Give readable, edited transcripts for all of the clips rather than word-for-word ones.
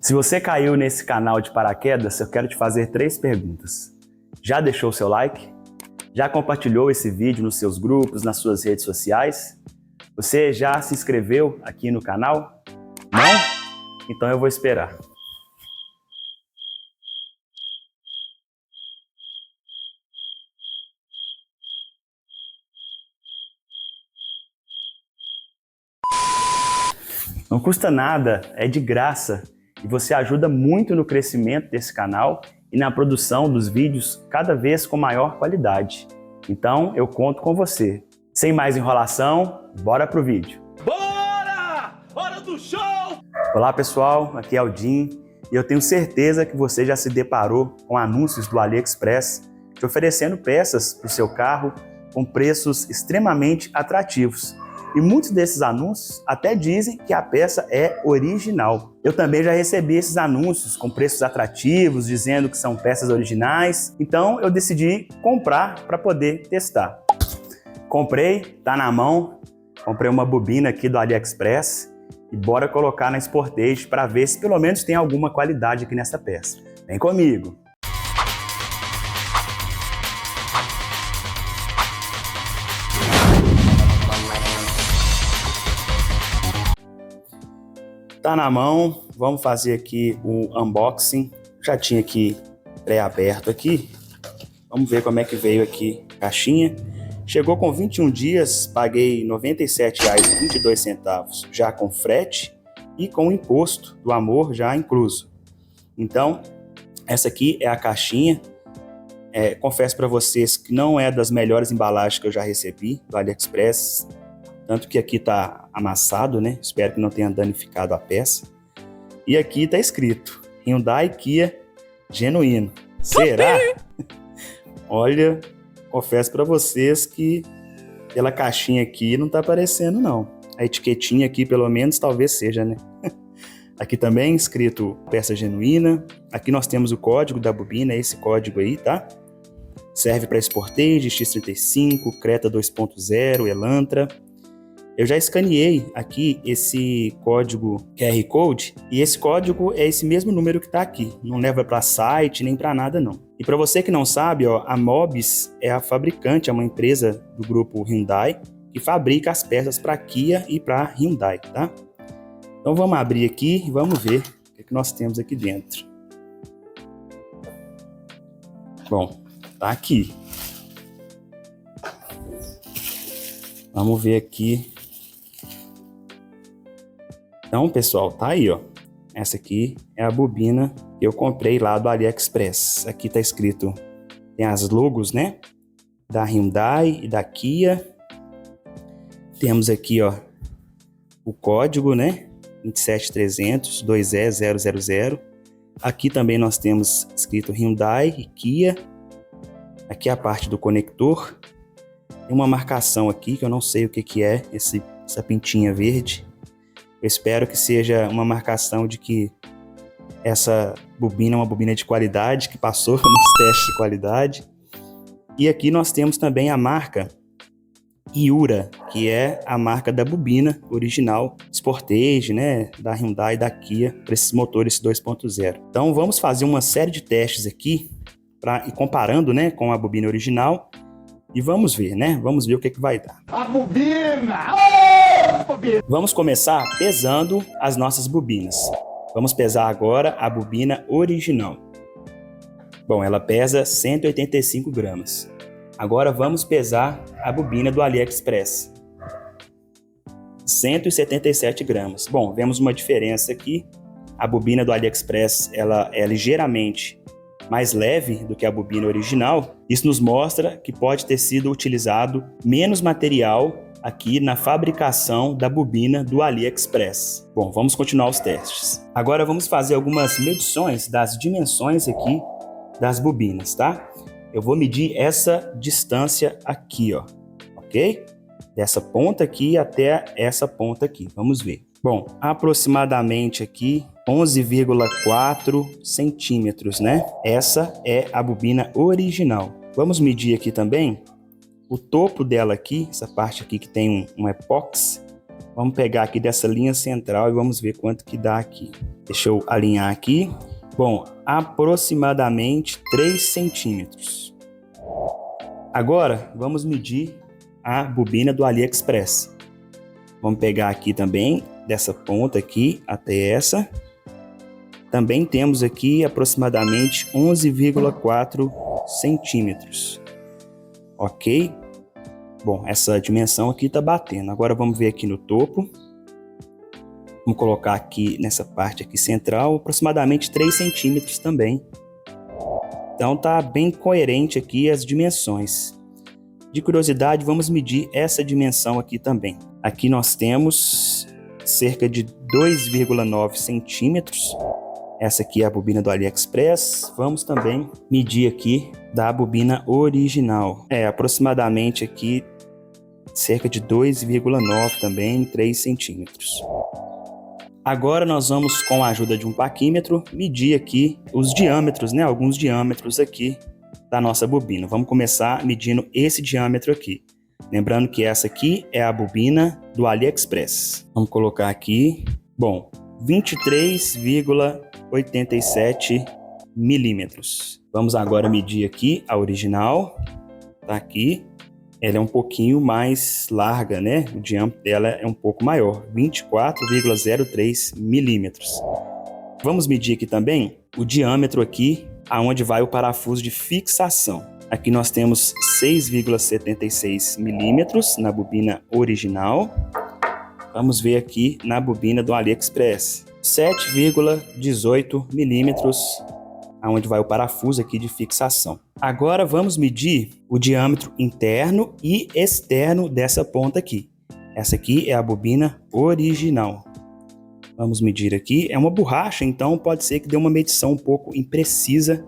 Se você caiu nesse canal de paraquedas, eu quero te fazer 3 perguntas. Já deixou o seu like? Já compartilhou esse vídeo nos seus grupos, nas suas redes sociais? Você já se inscreveu aqui no canal? Não? Então eu vou esperar. Não custa nada, é de graça e você ajuda muito no crescimento desse canal e na produção dos vídeos cada vez com maior qualidade. Então eu conto com você. Sem mais enrolação, bora pro vídeo. Bora! Hora do show! Olá pessoal, aqui é o Jim e eu tenho certeza que você já se deparou com anúncios do AliExpress te oferecendo peças para o seu carro com preços extremamente atrativos. E muitos desses anúncios até dizem que a peça é original. Eu também já recebi esses anúncios com preços atrativos, dizendo que são peças originais. Então eu decidi comprar para poder testar. Comprei, tá na mão. Comprei uma bobina aqui do AliExpress e bora colocar na Sportage para ver se pelo menos tem alguma qualidade aqui nessa peça. Vem comigo! Tá na mão, vamos fazer aqui o unboxing. Já tinha aqui pré-aberto aqui. Vamos ver como é que veio aqui a caixinha. Chegou com 21 dias, paguei R$ 97,22 já com frete e com o imposto do amor já incluso. Então, essa aqui é a caixinha. Confesso para vocês que não é das melhores embalagens que eu já recebi do AliExpress. Tanto que aqui tá amassado, né? Espero que não tenha danificado a peça. E aqui tá escrito Hyundai Kia genuíno. Será? Olha, confesso para vocês que pela caixinha aqui não tá aparecendo não. A etiquetinha aqui pelo menos talvez seja, né? Aqui também escrito peça genuína. Aqui nós temos o código da bobina, esse código aí, tá? Serve para Sportage, X35, Creta 2.0, Elantra. Eu já escaneei aqui esse código QR Code e esse código é esse mesmo número que está aqui. Não leva para site nem para nada não. E para você que não sabe, ó, a Mobis é a fabricante, é uma empresa do grupo Hyundai que fabrica as peças para Kia e para Hyundai, tá? Então vamos abrir aqui e vamos ver o que nós temos aqui dentro. Bom, tá aqui. Vamos ver aqui. Então, pessoal, tá aí, ó. Essa aqui é a bobina que eu comprei lá do AliExpress. Aqui tá escrito, tem as logos, né? Da Hyundai e da Kia. Temos aqui, ó, o código, né? 27300 2E000. Aqui também nós temos escrito Hyundai e Kia. Aqui é a parte do conector. Tem uma marcação aqui que eu não sei o que é essa pintinha verde. Eu espero que seja uma marcação de que essa bobina é uma bobina de qualidade, que passou nos testes de qualidade. E aqui nós temos também a marca Iura, que é a marca da bobina original Sportage, né, da Hyundai e da Kia, para esses motores 2.0. Então vamos fazer uma série de testes aqui, ir comparando, né, com a bobina original. E vamos ver, né? Vamos ver o que vai dar. A bobina! Vamos começar pesando as nossas bobinas. Vamos pesar agora a bobina original. Bom, ela pesa 185 gramas. Agora vamos pesar a bobina do AliExpress. 177 gramas. Bom, vemos uma diferença aqui. A bobina do AliExpress ela é ligeiramente mais leve do que a bobina original. Isso nos mostra que pode ter sido utilizado menos material aqui na fabricação da bobina do AliExpress. Bom, vamos continuar os testes. Agora vamos fazer algumas medições das dimensões aqui das bobinas, tá? Eu vou medir essa distância aqui, ó, ok? Dessa ponta aqui até essa ponta aqui. Vamos ver. Bom, aproximadamente aqui 11,4 centímetros, né? Essa é a bobina original. Vamos medir aqui também o topo dela aqui, essa parte aqui que tem um epox. Vamos pegar aqui dessa linha central e vamos ver quanto que dá aqui. Deixa eu alinhar aqui. Bom, aproximadamente 3 centímetros. Agora, vamos medir a bobina do AliExpress. Vamos pegar aqui também, dessa ponta aqui até essa. Também temos aqui aproximadamente 11,4 centímetros. Ok? Bom, essa dimensão aqui está batendo. Agora vamos ver aqui no topo. Vamos colocar aqui nessa parte aqui central, aproximadamente 3 centímetros também. Então tá bem coerente aqui as dimensões. De curiosidade, vamos medir essa dimensão aqui também. Aqui nós temos cerca de 2,9 centímetros. Essa aqui é a bobina do AliExpress. Vamos também medir aqui da bobina original. Aproximadamente aqui cerca de 2,9 também, 3 centímetros. Agora nós vamos, com a ajuda de um paquímetro, medir aqui os diâmetros, né? Alguns diâmetros aqui da nossa bobina. Vamos começar medindo esse diâmetro aqui. Lembrando que essa aqui é a bobina do AliExpress. Vamos colocar aqui, bom, 23,87 milímetros. Vamos agora medir aqui a original. Tá aqui. Ela é um pouquinho mais larga, né? O diâmetro dela é um pouco maior, 24,03 milímetros. Vamos medir aqui também o diâmetro aqui, aonde vai o parafuso de fixação. Aqui nós temos 6,76 milímetros na bobina original. Vamos ver aqui na bobina do AliExpress, 7,18 milímetros, aonde vai o parafuso aqui de fixação. Agora vamos medir o diâmetro interno e externo dessa ponta aqui. Essa aqui é a bobina original. Vamos medir aqui. É uma borracha, então pode ser que dê uma medição um pouco imprecisa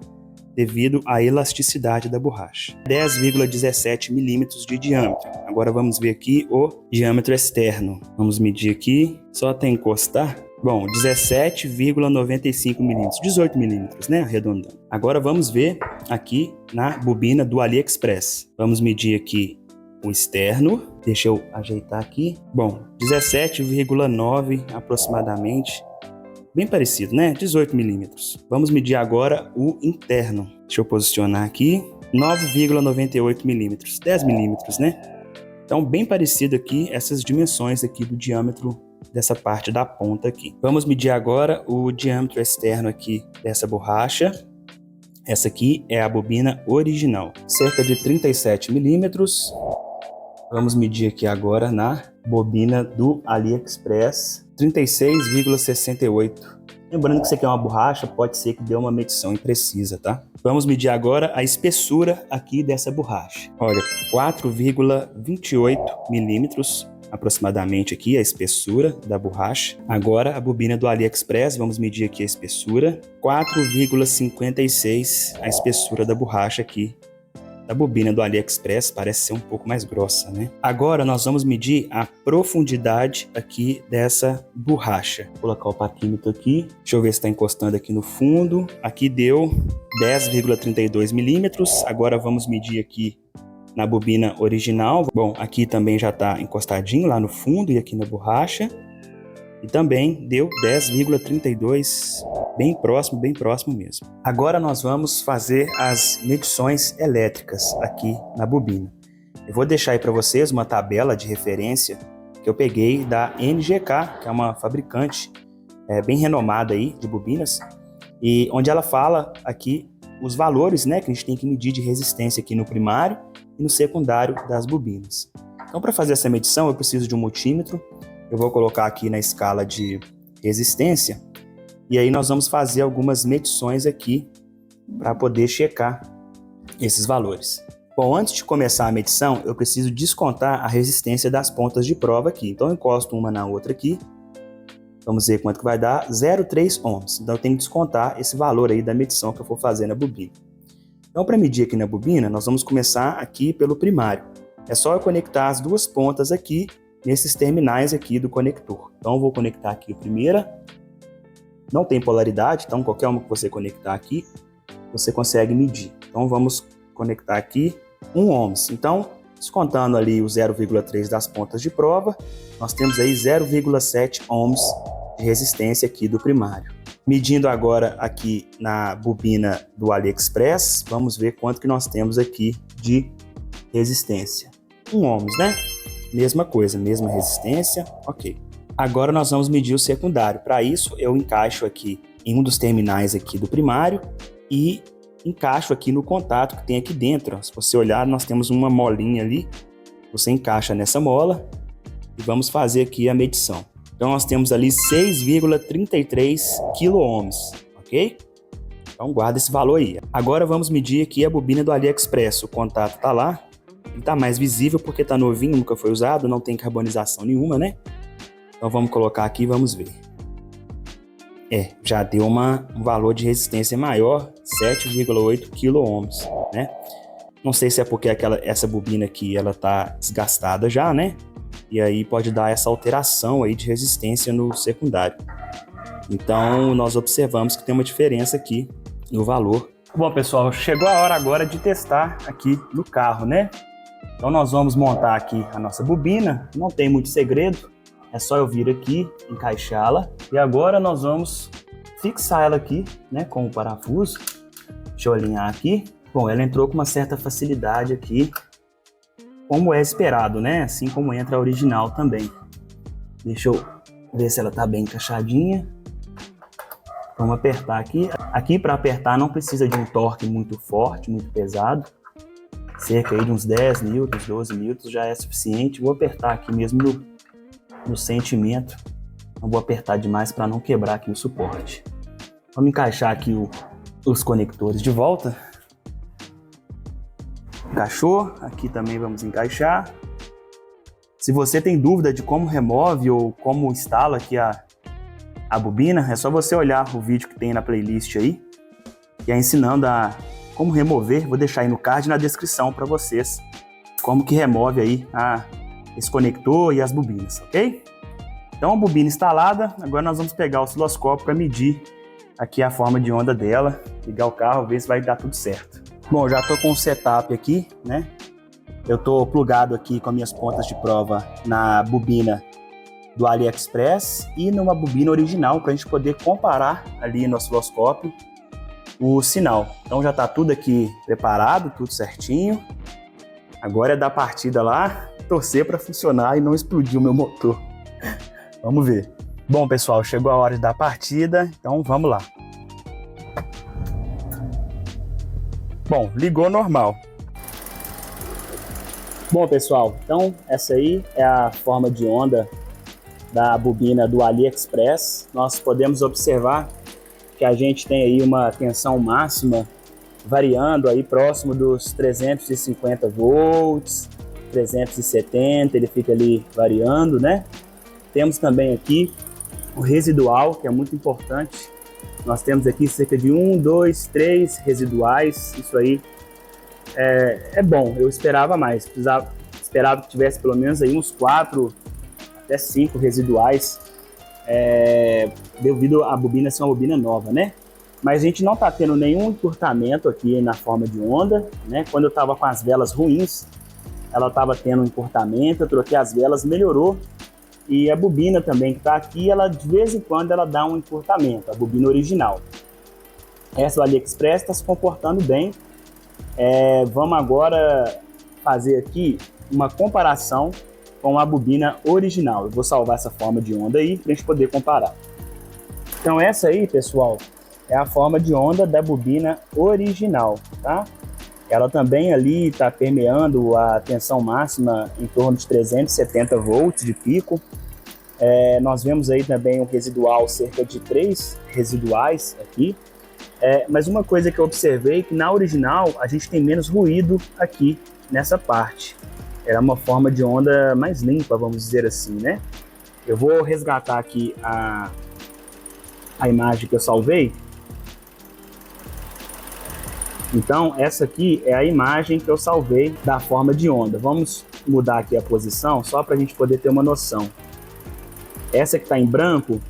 devido à elasticidade da borracha. 10,17 milímetros de diâmetro. Agora vamos ver aqui o diâmetro externo. Vamos medir aqui, só até encostar. Bom, 17,95 milímetros, 18 milímetros, né? Arredondando. Agora vamos ver aqui na bobina do AliExpress. Vamos medir aqui o externo. Deixa eu ajeitar aqui. Bom, 17,9 aproximadamente. Bem parecido, né? 18 milímetros. Vamos medir agora o interno. Deixa eu posicionar aqui. 9,98 milímetros, 10 milímetros, né? Então, bem parecido aqui essas dimensões aqui do diâmetro dessa parte da ponta aqui. Vamos medir agora o diâmetro externo aqui dessa borracha. Essa aqui é a bobina original, cerca de 37 milímetros. Vamos medir aqui agora na bobina do AliExpress, 36,68. Lembrando que isso aqui é uma borracha, pode ser que dê uma medição imprecisa, tá? Vamos medir agora a espessura aqui dessa borracha. Olha, 4,28 milímetros aproximadamente aqui a espessura da borracha. Agora a bobina do AliExpress, vamos medir aqui a espessura. 4,56 a espessura da borracha aqui. A bobina do AliExpress parece ser um pouco mais grossa, né? Agora nós vamos medir a profundidade aqui dessa borracha. Vou colocar o paquímetro aqui. Deixa eu ver se está encostando aqui no fundo. Aqui deu 10,32 milímetros. Agora vamos medir aqui na bobina original. Bom, aqui também já está encostadinho lá no fundo e aqui na borracha. E também deu 10,32, bem próximo mesmo. Agora nós vamos fazer as medições elétricas aqui na bobina. Eu vou deixar aí para vocês uma tabela de referência que eu peguei da NGK, que é uma fabricante bem renomada aí de bobinas, e onde ela fala aqui os valores, né, que a gente tem que medir de resistência aqui no primário e no secundário das bobinas. Então, para fazer essa medição, eu preciso de um multímetro. Eu vou colocar aqui na escala de resistência e aí nós vamos fazer algumas medições aqui para poder checar esses valores. Bom, antes de começar a medição, eu preciso descontar a resistência das pontas de prova aqui. Então, eu encosto uma na outra aqui. Vamos ver quanto que vai dar. 0,3 ohms. Então, eu tenho que descontar esse valor aí da medição que eu for fazer na bobina. Então, para medir aqui na bobina, nós vamos começar aqui pelo primário. É só eu conectar as duas pontas aqui nesses terminais aqui do conector. Então, eu vou conectar aqui a primeira. Não tem polaridade, então qualquer uma que você conectar aqui, você consegue medir. Então, vamos conectar aqui 1 ohms. Então, Descontando ali o 0,3 das pontas de prova, nós temos aí 0,7 ohms de resistência aqui do primário. Medindo agora aqui na bobina do AliExpress, vamos ver quanto que nós temos aqui de resistência. 1 ohms, né? Mesma coisa, mesma resistência, ok. Agora nós vamos medir o secundário. Para isso, eu encaixo aqui em um dos terminais aqui do primário e encaixo aqui no contato que tem aqui dentro. Se você olhar, nós temos uma molinha ali. Você encaixa nessa mola e vamos fazer aqui a medição. Então nós temos ali 6,33 kΩ, ok? Então guarda esse valor aí. Agora vamos medir aqui a bobina do AliExpress. O contato está lá. Ele está mais visível porque está novinho, nunca foi usado, não tem carbonização nenhuma, né? Então vamos colocar aqui e vamos ver. Já deu um valor de resistência maior, 7,8 kΩ, né? Não sei se é porque essa bobina aqui ela tá desgastada já, né? E aí pode dar essa alteração aí de resistência no secundário. Então nós observamos que tem uma diferença aqui no valor. Bom, pessoal, chegou a hora agora de testar aqui no carro, né? Então nós vamos montar aqui a nossa bobina, não tem muito segredo. É só eu vir aqui, encaixá-la. E agora nós vamos fixar ela aqui, né, com o parafuso. Deixa eu alinhar aqui. Bom, ela entrou com uma certa facilidade aqui, como é esperado, né? Assim como entra a original também. Deixa eu ver se ela tá bem encaixadinha. Vamos apertar aqui. Aqui para apertar não precisa de um torque muito forte, muito pesado. Cerca aí de uns 10 newtons, 12 newtons já é suficiente. Vou apertar aqui mesmo no sentimento, não vou apertar demais para não quebrar aqui o suporte. Vamos encaixar aqui os conectores de volta. Encaixou, aqui também vamos encaixar. Se você tem dúvida de como remove ou como instala aqui a bobina, é só você olhar o vídeo que tem na playlist aí, que é ensinando a como remover. Vou deixar aí no card e na descrição para vocês como que remove aí esse conector e as bobinas, ok? Então a bobina instalada, agora nós vamos pegar o osciloscópio para medir aqui a forma de onda dela, ligar o carro, ver se vai dar tudo certo. Bom, já estou com o setup aqui, né? Eu estou plugado aqui com as minhas pontas de prova na bobina do AliExpress e numa bobina original para a gente poder comparar ali no osciloscópio o sinal. Então já está tudo aqui preparado, tudo certinho. Agora é dar partida lá, torcer para funcionar e não explodir o meu motor. Vamos ver. Bom, pessoal, chegou a hora de dar partida, então vamos lá. Bom, ligou normal. Bom, pessoal, então essa aí é a forma de onda da bobina do AliExpress. Nós podemos observar que a gente tem aí uma tensão máxima variando aí próximo dos 350 volts, 370, ele fica ali variando, né? Temos também aqui o residual, que é muito importante. Nós temos aqui cerca de 1, 2, 3 residuais. Isso aí é bom, eu esperava mais. Esperava que tivesse pelo menos aí uns 4 até 5 residuais, devido à bobina ser uma bobina nova, né? Mas a gente não está tendo nenhum encurtamento aqui na forma de onda, né? Quando eu estava com as velas ruins, ela estava tendo um encurtamento, eu troquei as velas, melhorou. E a bobina também que está aqui, ela de vez em quando ela dá um encurtamento, a bobina original. Essa do AliExpress está se comportando bem. Vamos agora fazer aqui uma comparação com a bobina original. Eu vou salvar essa forma de onda aí para a gente poder comparar. Então essa aí, pessoal, é a forma de onda da bobina original, tá? Ela também ali está permeando a tensão máxima em torno de 370 volts de pico. Nós vemos aí também um residual, cerca de 3 residuais aqui. Mas uma coisa que eu observei, que na original a gente tem menos ruído aqui nessa parte. Era uma forma de onda mais limpa, vamos dizer assim, né? Eu vou resgatar aqui a imagem que eu salvei. Então, essa aqui é a imagem que eu salvei da forma de onda. Vamos mudar aqui a posição só para a gente poder ter uma noção. Essa que está em branco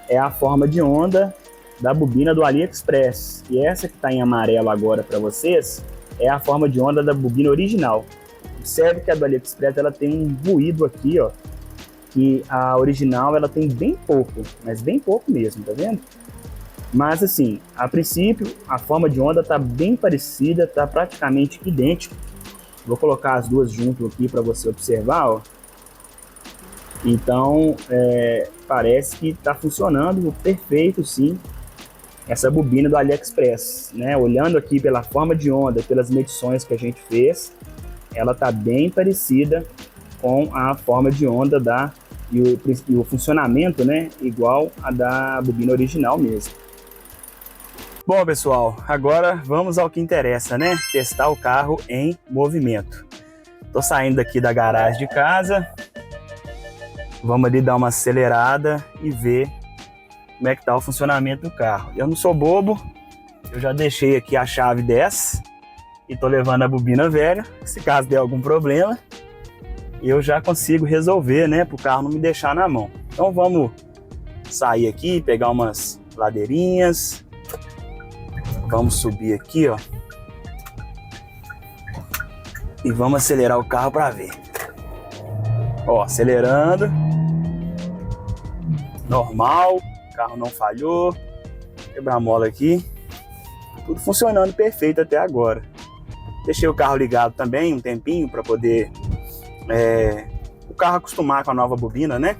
é a forma de onda da bobina do AliExpress. E essa que está em amarelo agora para vocês é a forma de onda da bobina original. Observe que a do AliExpress ela tem um ruído aqui, ó, que a original ela tem bem pouco, mas bem pouco mesmo, tá vendo? Mas assim, a princípio, a forma de onda tá bem parecida, tá praticamente idêntico. Vou colocar as duas junto aqui para você observar, ó. Então, parece que tá funcionando perfeito, sim, essa bobina do AliExpress, né? Olhando aqui pela forma de onda, pelas medições que a gente fez, ela tá bem parecida com a forma de onda e o funcionamento, né, igual a da bobina original mesmo. Bom, pessoal, agora vamos ao que interessa, né? Testar o carro em movimento. Tô saindo aqui da garagem de casa. Vamos ali dar uma acelerada e ver como é que tá o funcionamento do carro. Eu não sou bobo, eu já deixei aqui a chave 10 e tô levando a bobina velha. Se caso der algum problema, eu já consigo resolver, né? Para o carro não me deixar na mão. Então vamos sair aqui, pegar umas ladeirinhas. Vamos subir aqui, ó. E vamos acelerar o carro para ver. Ó, acelerando. Normal, o carro não falhou. Quebrar a mola aqui. Tudo funcionando perfeito até agora. Deixei o carro ligado também um tempinho para poder o carro acostumar com a nova bobina, né?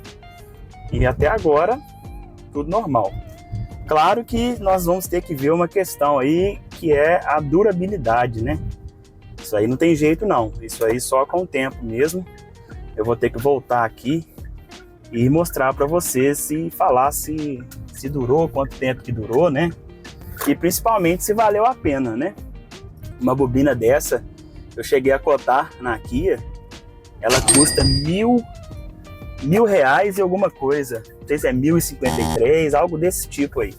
E até agora tudo normal. Claro que nós vamos ter que ver uma questão aí que é a durabilidade, né? Isso aí não tem jeito não, isso aí só com o tempo mesmo. Eu vou ter que voltar aqui e mostrar para vocês se falar se durou, quanto tempo que durou, né? E principalmente se valeu a pena, né? Uma bobina dessa, eu cheguei a cotar na Kia, ela custa R$ 1.000 e alguma coisa. Não sei se é 1.053, algo desse tipo aí.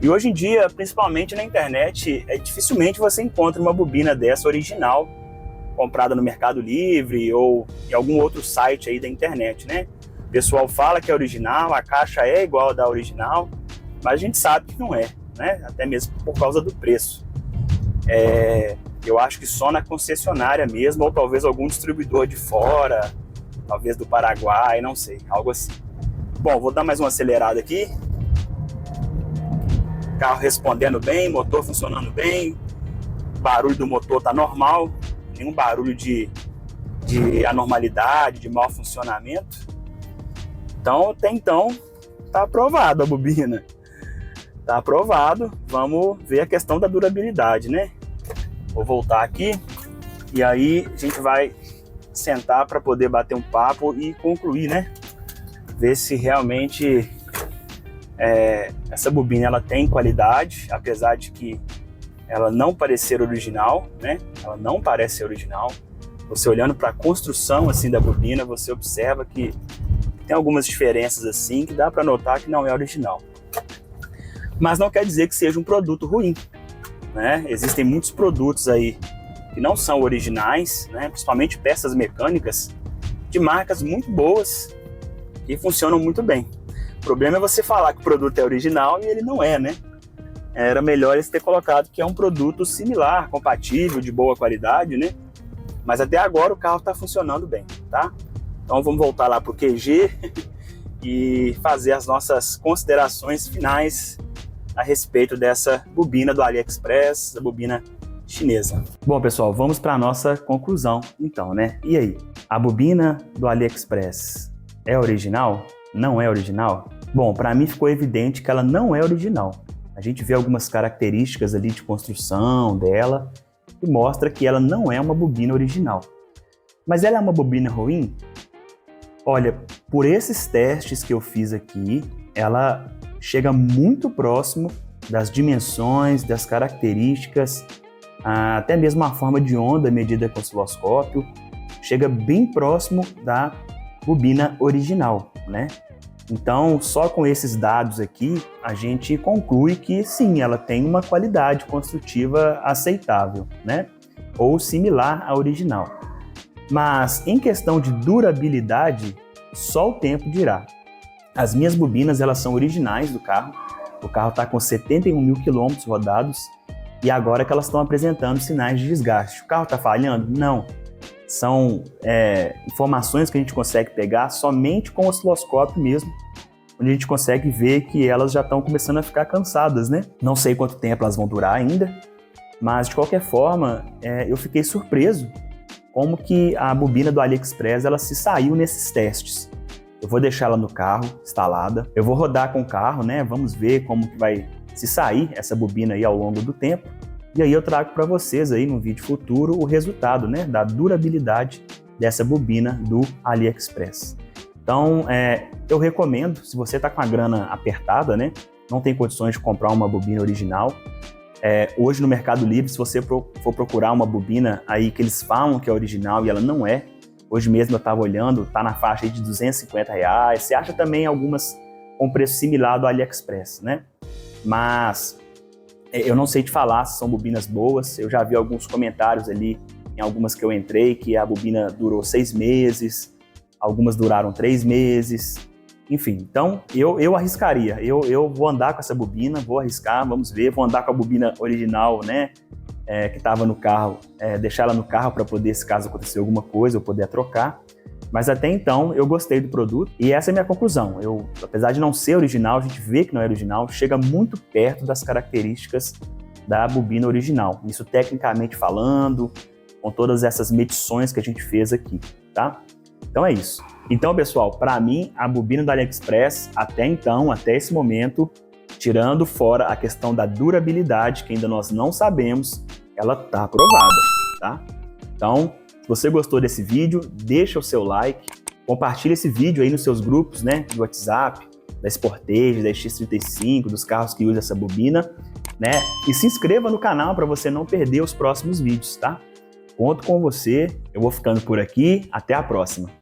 E hoje em dia, principalmente na internet, dificilmente você encontra uma bobina dessa original, comprada no Mercado Livre ou em algum outro site aí da internet, né? O pessoal fala que é original, a caixa é igual a da original, mas a gente sabe que não é, né? Até mesmo por causa do preço. Eu acho que só na concessionária mesmo, ou talvez algum distribuidor de fora, talvez do Paraguai, não sei, algo assim. Bom, vou dar mais uma acelerada aqui. Carro respondendo bem, motor funcionando bem, barulho do motor tá normal, nenhum barulho de anormalidade, de mau funcionamento. Então, até então, tá aprovado a bobina. Tá aprovado, vamos ver a questão da durabilidade, né? Vou voltar aqui e aí a gente vai sentar para poder bater um papo e concluir, né? Ver se realmente essa bobina ela tem qualidade, apesar de que ela não parecer original, né? Ela não parece ser original. Você olhando para a construção assim da bobina, você observa que tem algumas diferenças assim que dá para notar que não é original. Mas não quer dizer que seja um produto ruim, né? Existem muitos produtos aí que não são originais, né? Principalmente peças mecânicas de marcas muito boas que funcionam muito bem. O problema é você falar que o produto é original e ele não é, né? Era melhor eles ter colocado que é um produto similar, compatível, de boa qualidade, né? Mas até agora o carro está funcionando bem, tá? Então vamos voltar lá para o QG e fazer as nossas considerações finais a respeito dessa bobina do AliExpress, da bobina chinesa. Bom, pessoal, vamos para a nossa conclusão, então, né? E aí, a bobina do AliExpress é original? Não é original? Bom, para mim ficou evidente que ela não é original. A gente vê algumas características ali de construção dela que mostra que ela não é uma bobina original. Mas ela é uma bobina ruim? Olha, por esses testes que eu fiz aqui, ela chega muito próximo das dimensões, das características, até mesmo a forma de onda medida com osciloscópio, chega bem próximo da bobina original, né? Então, só com esses dados aqui, a gente conclui que sim, ela tem uma qualidade construtiva aceitável, né? Ou similar à original. Mas em questão de durabilidade, só o tempo dirá. As minhas bobinas, elas são originais do carro. O carro está com 71 mil quilômetros rodados e agora que elas estão apresentando sinais de desgaste. O carro está falhando? Não. são informações que a gente consegue pegar somente com o osciloscópio mesmo, onde a gente consegue ver que elas já estão começando a ficar cansadas, né? Não sei quanto tempo elas vão durar ainda, mas de qualquer forma, eu fiquei surpreso como que a bobina do AliExpress ela se saiu nesses testes. Eu vou deixar ela no carro, instalada, eu vou rodar com o carro, né? Vamos ver como que vai se sair essa bobina aí ao longo do tempo. E aí eu trago para vocês aí no vídeo futuro o resultado, né, da durabilidade dessa bobina do AliExpress. Então, eu recomendo, se você está com a grana apertada, né, não tem condições de comprar uma bobina original, hoje no Mercado Livre, se você for procurar uma bobina aí que eles falam que é original e ela não é, hoje mesmo eu estava olhando, está na faixa aí de R$250, você acha também algumas com preço similar do AliExpress, né? Mas eu não sei te falar se são bobinas boas, eu já vi alguns comentários ali, em algumas que eu entrei, que a bobina durou 6 meses, algumas duraram 3 meses, enfim. Então, eu arriscaria, eu vou andar com essa bobina, vou arriscar, vamos ver, vou andar com a bobina original, né, que estava no carro, deixar ela no carro para poder, se caso acontecer alguma coisa, eu poder trocar. Mas até então, eu gostei do produto e essa é a minha conclusão. Apesar de não ser original, a gente vê que não é original, chega muito perto das características da bobina original. Isso tecnicamente falando, com todas essas medições que a gente fez aqui, tá? Então é isso. Então, pessoal, para mim, a bobina do AliExpress, até então, até esse momento, tirando fora a questão da durabilidade, que ainda nós não sabemos, ela tá aprovada, tá? Então, se você gostou desse vídeo, deixa o seu like, compartilha esse vídeo aí nos seus grupos, né, do WhatsApp, da Sportage, da X35, dos carros que usam essa bobina, né, e se inscreva no canal para você não perder os próximos vídeos, tá? Conto com você, eu vou ficando por aqui, até a próxima.